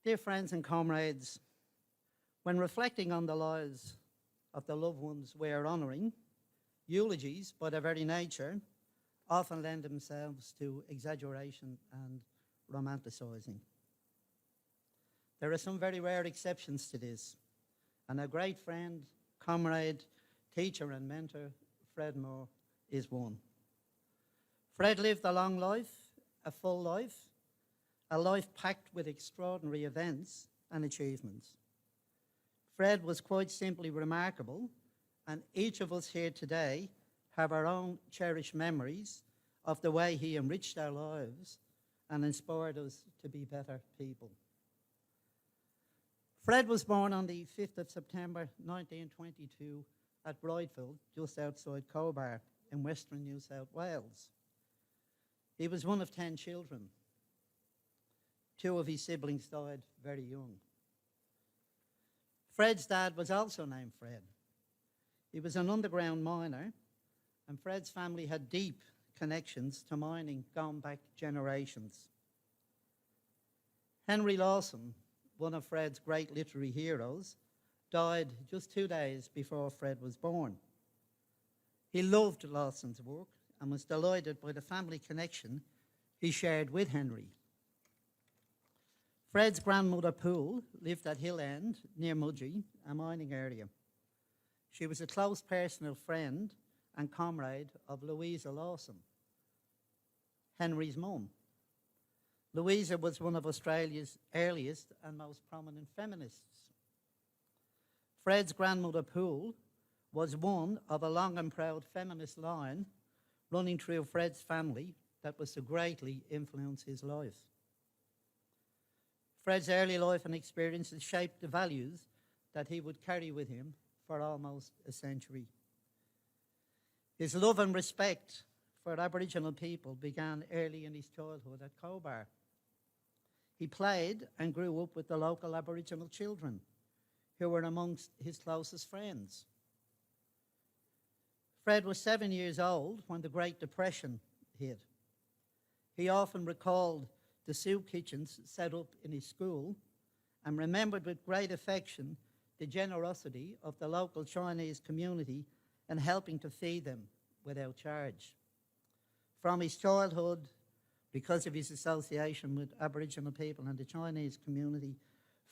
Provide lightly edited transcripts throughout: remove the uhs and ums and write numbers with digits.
Dear friends and comrades, when reflecting on the lives of the loved ones we are honouring, eulogies, by their very nature, often lend themselves to exaggeration and romanticising. There are some very rare exceptions to this, and a great friend, comrade, teacher and mentor, Fred Moore, is one. Fred lived a long life, a full life, a life packed with extraordinary events and achievements. Fred was quite simply remarkable, and each of us here today have our own cherished memories of the way he enriched our lives and inspired us to be better people. Fred was born on the 5th of September 1922 at Brightfield, just outside Cobar in western New South Wales. He was one of 10 children. 2 of his siblings died very young. Fred's dad was also named Fred. He was an underground miner, and Fred's family had deep connections to mining going back generations. Henry Lawson, one of Fred's great literary heroes, died just 2 days before Fred was born. He loved Lawson's work and was delighted by the family connection he shared with Henry. Fred's grandmother, Poole, lived at Hill End, near Mudgee, a mining area. She was a close personal friend and comrade of Louisa Lawson, Henry's mum. Louisa was one of Australia's earliest and most prominent feminists. Fred's grandmother, Poole, was one of a long and proud feminist line running through Fred's family that was to greatly influence his life. Fred's early life and experiences shaped the values that he would carry with him for almost a century. His love and respect for Aboriginal people began early in his childhood at Cobar. He played and grew up with the local Aboriginal children, who were amongst his closest friends. Fred was 7 years old when the Great Depression hit. He often recalled the soup kitchens set up in his school and remembered with great affection the generosity of the local Chinese community in helping to feed them without charge. From his childhood, because of his association with Aboriginal people and the Chinese community,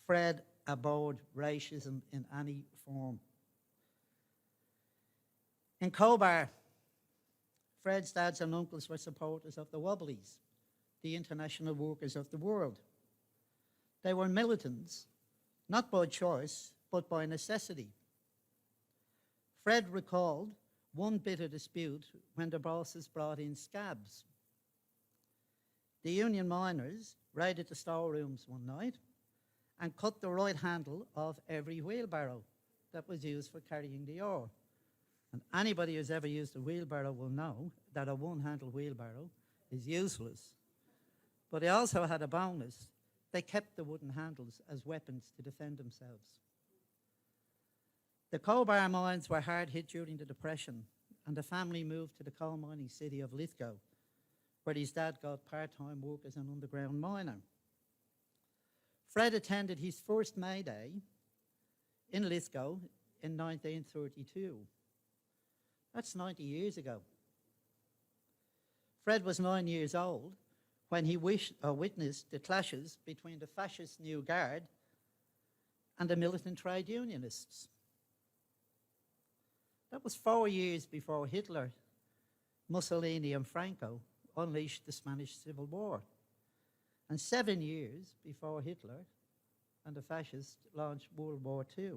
Fred abhorred racism in any form. In Cobar, Fred's dads and uncles were supporters of the Wobblies, the international workers of the world. They were militants, not by choice, but by necessity. Fred recalled one bitter dispute when the bosses brought in scabs. The union miners raided the storerooms one night and cut the right handle off every wheelbarrow that was used for carrying the ore. And anybody who's ever used a wheelbarrow will know that a one-handle wheelbarrow is useless. But they also had a bonus. They kept the wooden handles as weapons to defend themselves. The Cobar mines were hard hit during the Depression, and the family moved to the coal mining city of Lithgow, where his dad got part-time work as an underground miner. Fred attended his first May Day in Lithgow in 1932. That's 90 years ago. Fred was 9 years old when he witnessed the clashes between the fascist New Guard and the militant trade unionists. That was 4 years before Hitler, Mussolini and Franco unleashed the Spanish Civil War, and 7 years before Hitler and the fascists launched World War II.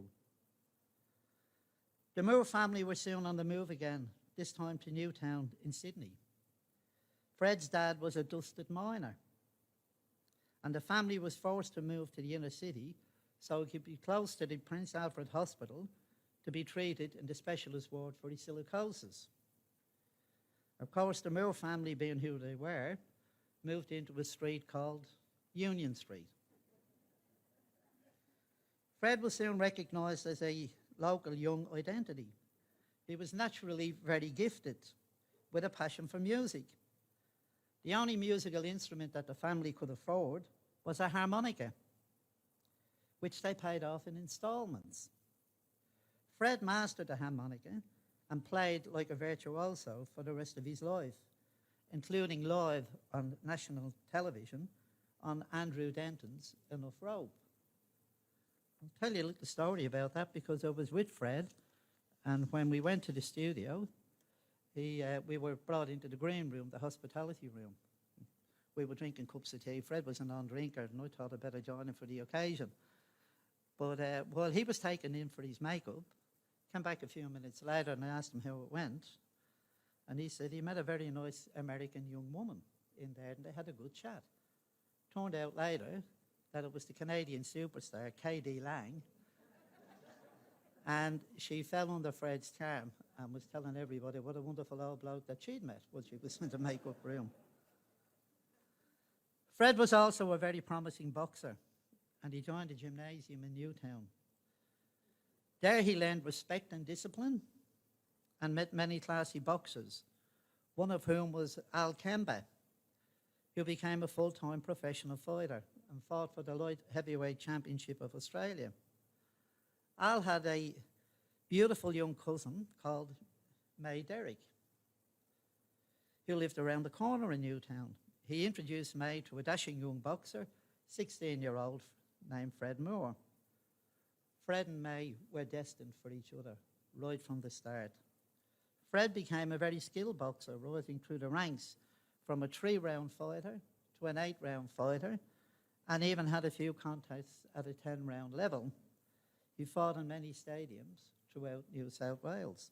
The Moore family were soon on the move again, this time to Newtown in Sydney. Fred's dad was a dusted miner, and the family was forced to move to the inner city so he could be close to the Prince Alfred Hospital to be treated in the specialist ward for his silicosis. Of course, the Moore family, being who they were, moved into a street called Union Street. Fred was soon recognised as a local young identity. He was naturally very gifted, with a passion for music. The only musical instrument that the family could afford was a harmonica. which they paid off in installments. Fred mastered the harmonica and played like a virtuoso for the rest of his life, including live on national television on Andrew Denton's Enough Rope. I'll tell you a little story about that because I was with Fred, and when we went to the studio, we were brought into the green room, the hospitality room. We were drinking cups of tea. Fred was a non-drinker, and I thought I'd better join him for the occasion. But while he was taken in for his makeup, came back a few minutes later and I asked him how it went. And he said he met a very nice American young woman in there and they had a good chat. Turned out later that it was the Canadian superstar, K.D. Lang. And she fell under Fred's charm and was telling everybody what a wonderful old bloke that she'd met when she was in the makeup room. Fred was also a very promising boxer, and he joined a gymnasium in Newtown. There he learned respect and discipline and met many classy boxers, one of whom was Al Kemba, who became a full-time professional fighter and fought for the light heavyweight championship of Australia. Al had a beautiful young cousin called May Derrick, who lived around the corner in Newtown. He introduced May to a dashing young boxer, 16-year-old named Fred Moore. Fred and May were destined for each other right from the start. Fred became a very skilled boxer, rising through the ranks from a 3-round fighter to an 8-round fighter, and even had a few contests at a 10-round level. He fought in many stadiums throughout New South Wales.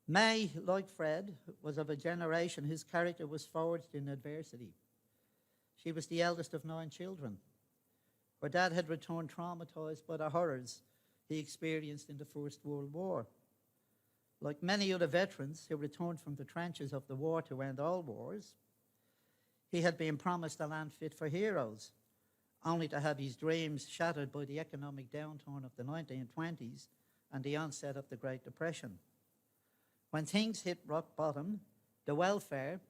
May, like Fred, was of a generation whose character was forged in adversity. She was the eldest of 9 children. Her dad had returned traumatized by the horrors he experienced in the First World War. Like many other veterans who returned from the trenches of the war to end all wars, he had been promised a land fit for heroes, only to have his dreams shattered by the economic downturn of the 1920s and the onset of the Great Depression. When things hit rock bottom, the welfare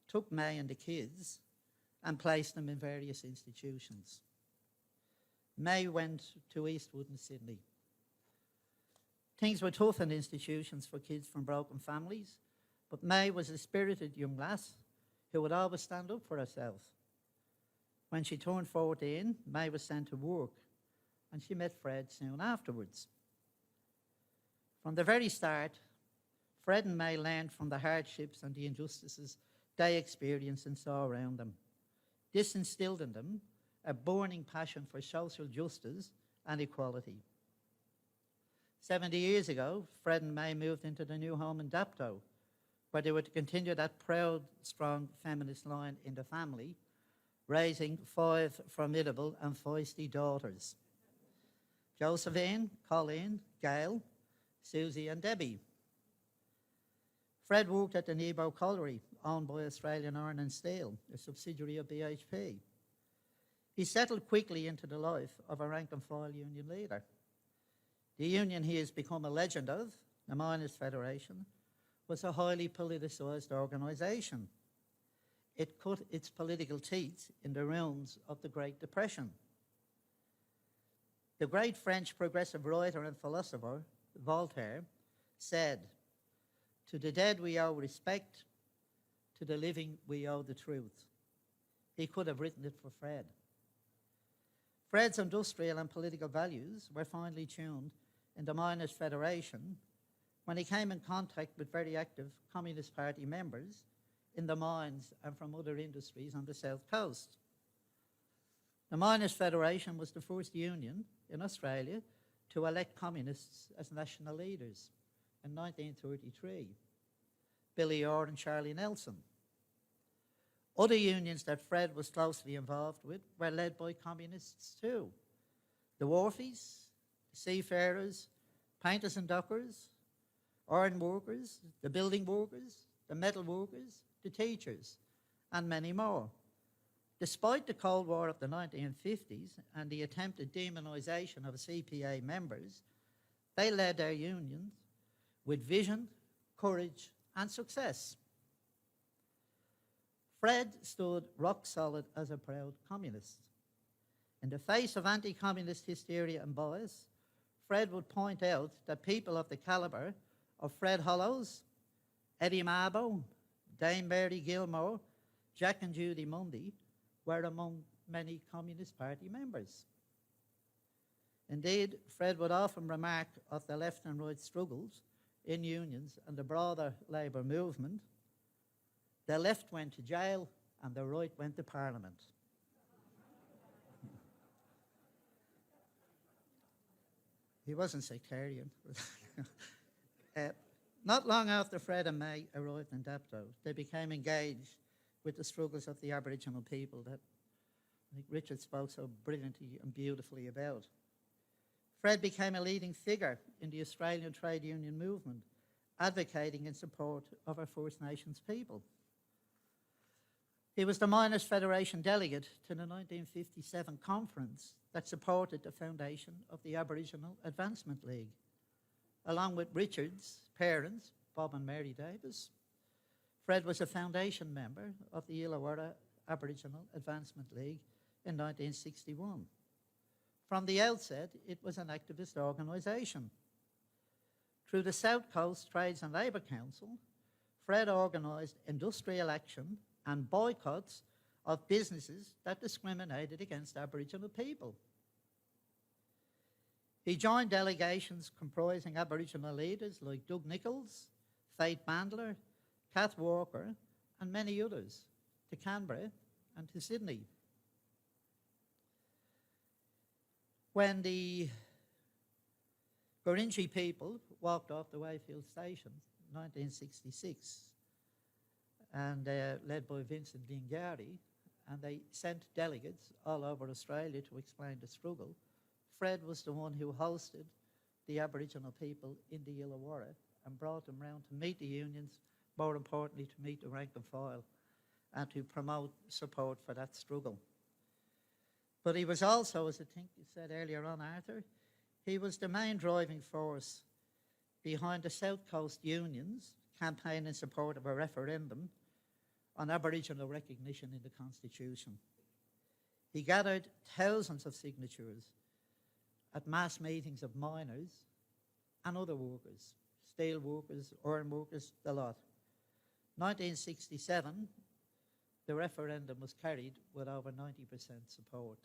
took May and the kids and placed them in various institutions. May went to Eastwood in Sydney. Things were tough in institutions for kids from broken families, but May was a spirited young lass who would always stand up for herself. When she turned 14, May was sent to work, and she met Fred soon afterwards. From the very start, Fred and May learned from the hardships and the injustices they experienced and saw around them. This instilled in them a burning passion for social justice and equality. 70 years ago, Fred and May moved into the new home in Dapto, where they were to continue that proud, strong feminist line in the family, raising 5 formidable and feisty daughters: Josephine, Colleen, Gail, Susie and Debbie. Fred worked at the Nebo Colliery, owned by Australian Iron and Steel, a subsidiary of BHP. He settled quickly into the life of a rank-and-file union leader. The union he has become a legend of, the Miners' Federation, was a highly politicised organisation. It cut its political teeth in the realms of the Great Depression. The great French progressive writer and philosopher, Voltaire, said, "To the dead we owe respect, to the living we owe the truth." He could have written it for Fred. Fred's industrial and political values were finely tuned in the Miners' Federation when he came in contact with very active Communist Party members in the mines and from other industries on the South Coast. The Miners' Federation was the first union in Australia to elect communists as national leaders in 1933, Billy Orr and Charlie Nelson. Other unions that Fred was closely involved with were led by communists too: the wharfies, the seafarers, painters and dockers, iron workers, the building workers, the metal workers, the teachers, and many more. Despite the Cold War of the 1950s and the attempted demonisation of CPA members, they led their unions with vision, courage, and success. Fred stood rock solid as a proud communist. In the face of anti-communist hysteria and bias, Fred would point out that people of the calibre of Fred Hollows, Eddie Mabo, Dame Mary Gilmore, Jack and Judy Mundy were among many Communist Party members. Indeed, Fred would often remark of the left and right struggles in unions and the broader labour movement. The left went to jail and the right went to Parliament. He wasn't sectarian. Not long after Fred and May arrived in Dapto, they became engaged with the struggles of the Aboriginal people that I think Richard spoke so brilliantly and beautifully about. Fred became a leading figure in the Australian trade union movement, advocating in support of our First Nations people. He was the Miners' Federation delegate to the 1957 conference that supported the foundation of the Aboriginal Advancement League, along with Richard's parents, Bob and Mary Davis. Fred was a foundation member of the Illawarra Aboriginal Advancement League in 1961. From the outset, it was an activist organisation. Through the South Coast Trades and Labour Council, Fred organised industrial action and boycotts of businesses that discriminated against Aboriginal people. He joined delegations comprising Aboriginal leaders like Doug Nicholls, Faith Bandler, Kath Walker, and many others to Canberra and to Sydney. When the Gurindji people walked off the Wayfield Station in 1966, and led by Vincent Dingari, and they sent delegates all over Australia to explain the struggle, Fred was the one who hosted the Aboriginal people in the Illawarra and brought them round to meet the unions, more importantly to meet the rank and file and to promote support for that struggle. But he was also, as I think you said earlier on, Arthur, he was the main driving force behind the South Coast unions campaign in support of a referendum on Aboriginal recognition in the Constitution. He gathered thousands of signatures at mass meetings of miners and other workers, steel workers, iron workers, the lot. 1967, the referendum was carried with over 90% support.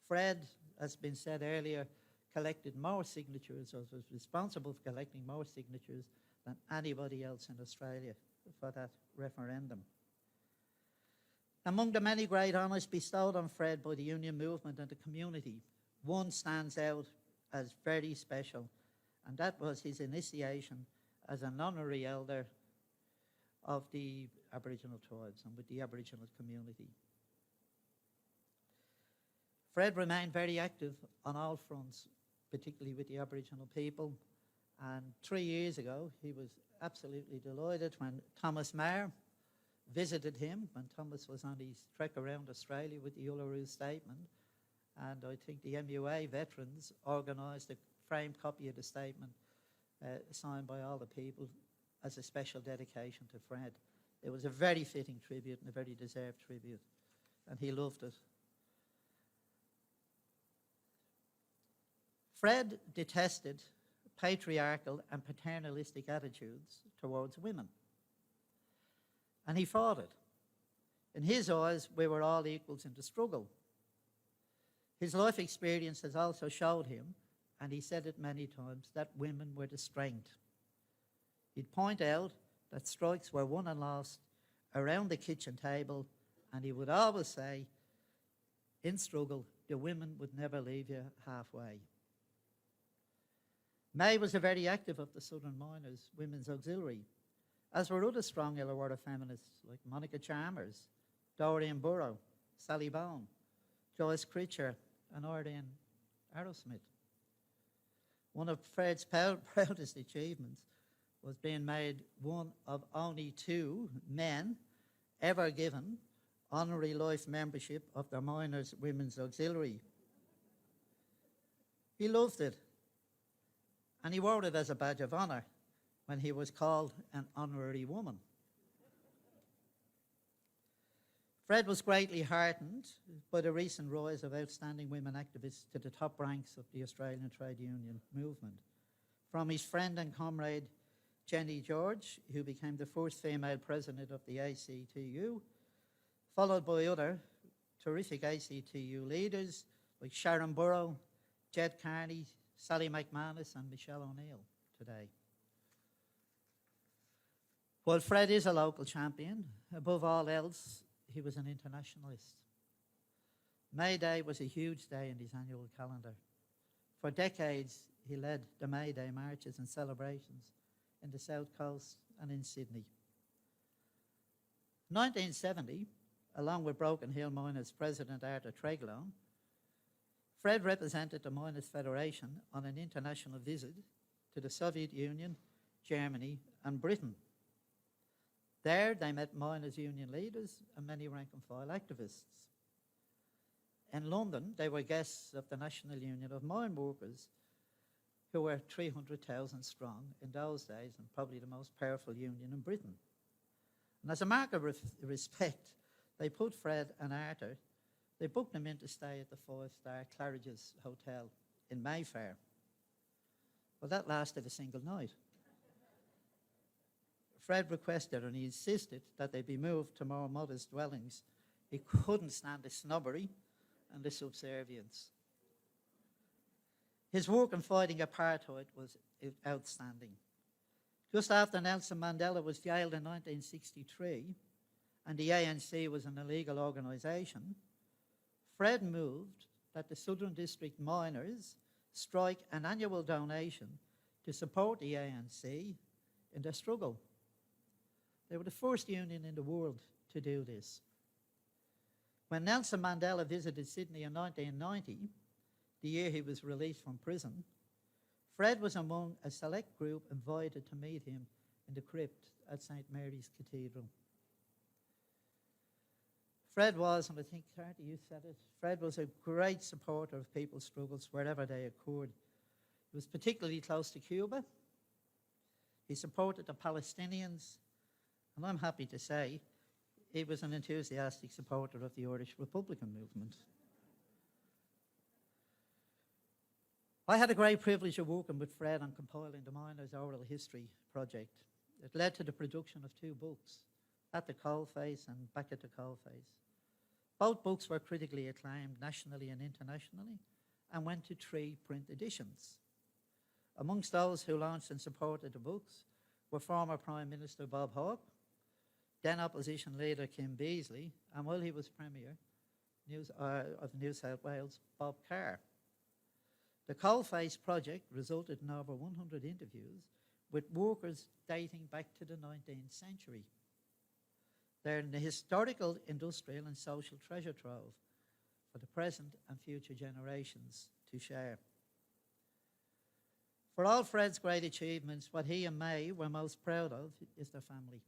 Fred, as has been said earlier, collected more signatures, or was responsible for collecting more signatures than anybody else in Australia for that referendum. Among the many great honours bestowed on Fred by the union movement and the community, one stands out as very special, and that was his initiation as an honorary elder of the Aboriginal tribes and with the Aboriginal community. Fred remained very active on all fronts, particularly with the Aboriginal people, and 3 years ago he was absolutely delighted when Thomas Maher visited him when Thomas was on his trek around Australia with the Uluru Statement, and I think the MUA veterans organised a framed copy of the statement signed by all the people as a special dedication to Fred. It was a very fitting tribute and a very deserved tribute, and he loved it. Fred detested patriarchal and paternalistic attitudes towards women, and he fought it. In his eyes, we were all equals in the struggle. His life experience has also showed him, and he said it many times, that women were the strength. He'd point out that strikes were won and lost around the kitchen table, and he would always say, in struggle, the women would never leave you halfway. May was a very active of the Southern Miners Women's Auxiliary, as were other strong Illawarra feminists like Monica Chalmers, Doreen Burrow, Sally Bone, Joyce Critcher, and Arlene Arrowsmith. One of Fred's proudest achievements was being made one of only 2 men ever given honorary life membership of the Miners Women's Auxiliary. He loved it, and he wore it as a badge of honour when he was called an honorary woman. Fred was greatly heartened by the recent rise of outstanding women activists to the top ranks of the Australian trade union movement. From his friend and comrade Jenny George, who became the first female president of the ACTU, followed by other terrific ACTU leaders like Sharon Burrow, Jed Carney, Sally McManus and Michelle O'Neill today. While Fred is a local champion, above all else, he was an internationalist. May Day was a huge day in his annual calendar. For decades, he led the May Day marches and celebrations in the South Coast and in Sydney. In 1970, along with Broken Hill Miners President Arthur Treglown, Fred represented the Miners Federation on an international visit to the Soviet Union, Germany and Britain. There they met miners' union leaders and many rank-and-file activists. In London, they were guests of the National Union of Mine Workers, who were 300,000 strong in those days and probably the most powerful union in Britain. And as a mark of respect, they put Fred and Arthur, they booked them in to stay at the five-star Claridge's Hotel in Mayfair. Well, that lasted a single night. Fred requested and he insisted that they be moved to more modest dwellings. He couldn't stand the snobbery and the subservience. His work in fighting apartheid was outstanding. Just after Nelson Mandela was jailed in 1963 and the ANC was an illegal organisation, Fred moved that the Southern District miners strike an annual donation to support the ANC in their struggle. They were the first union in the world to do this. When Nelson Mandela visited Sydney in 1990, the year he was released from prison, Fred was among a select group invited to meet him in the crypt at St. Mary's Cathedral. Fred was, and I think, Carter, you said it, Fred was a great supporter of people's struggles wherever they occurred. He was particularly close to Cuba. He supported the Palestinians, and I'm happy to say he was an enthusiastic supporter of the Irish Republican movement. I had a great privilege of working with Fred on compiling the Miners' Oral History project. It led to the production of two books, At the Coalface and Back at the Coalface. Both books were critically acclaimed nationally and internationally and went to 3 print editions. Amongst those who launched and supported the books were former Prime Minister Bob Hawke, then opposition leader Kim Beazley, and while he was Premier of New South Wales, Bob Carr. The Coalface project resulted in over 100 interviews with workers dating back to the 19th century. They're in the historical, industrial and social treasure trove for the present and future generations to share. For all Fred's great achievements, what he and May were most proud of is their family.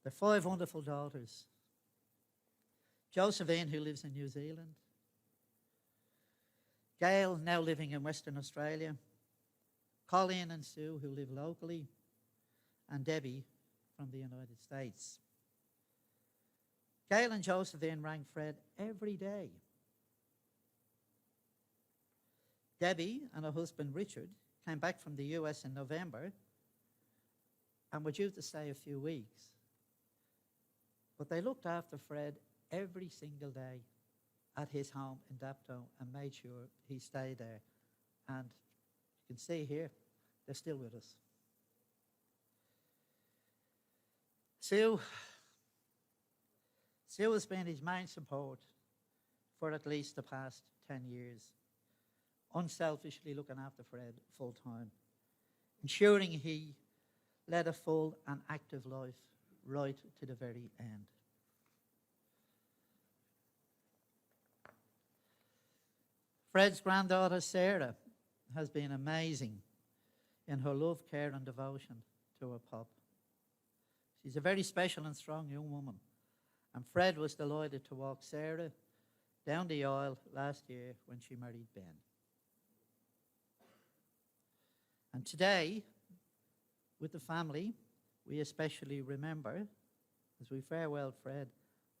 Their 5 wonderful daughters. Josephine, who lives in New Zealand. Gail, now living in Western Australia. Colleen and Sue, who live locally. And Debbie from the United States. Gail and Josephine rang Fred every day. Debbie and her husband Richard came back from the US in November and were due to stay a few weeks. But they looked after Fred every single day at his home in Dapto and made sure he stayed there. And you can see here, they're still with us. Sue has been his main support for at least the past 10 years, unselfishly looking after Fred full time, ensuring he led a full and active life right to the very end. Fred's granddaughter Sarah has been amazing in her love, care and devotion to her pop. She's a very special and strong young woman, and Fred was delighted to walk Sarah down the aisle last year when she married Ben. And today, with the family, we especially remember as we farewell Fred,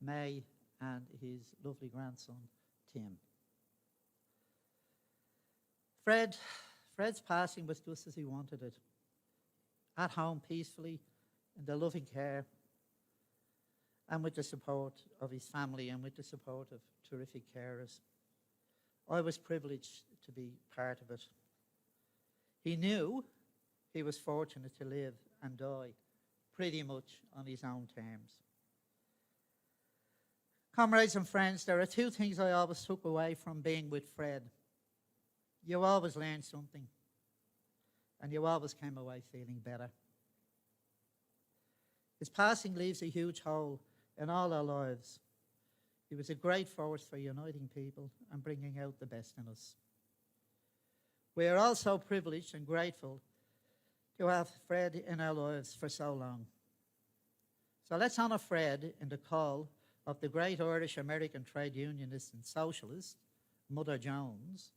May, and his lovely grandson, Tim. Fred's passing was just as he wanted it. At home peacefully, in the loving care, and with the support of his family and with the support of terrific carers. I was privileged to be part of it. He knew he was fortunate to live and die pretty much on his own terms. Comrades and friends, there are two things I always took away from being with Fred. You always learned something, and you always came away feeling better. His passing leaves a huge hole in all our lives. He was a great force for uniting people and bringing out the best in us. We are all so privileged and grateful to have Fred in our lives for so long. So let's honour Fred in the call of the great Irish-American trade unionist and socialist, Mother Jones,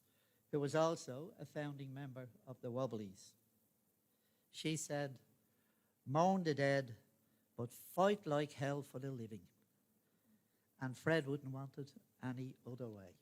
who was also a founding member of the Wobblies. She said, "Mourn the dead, but fight like hell for the living." And Fred wouldn't want it any other way.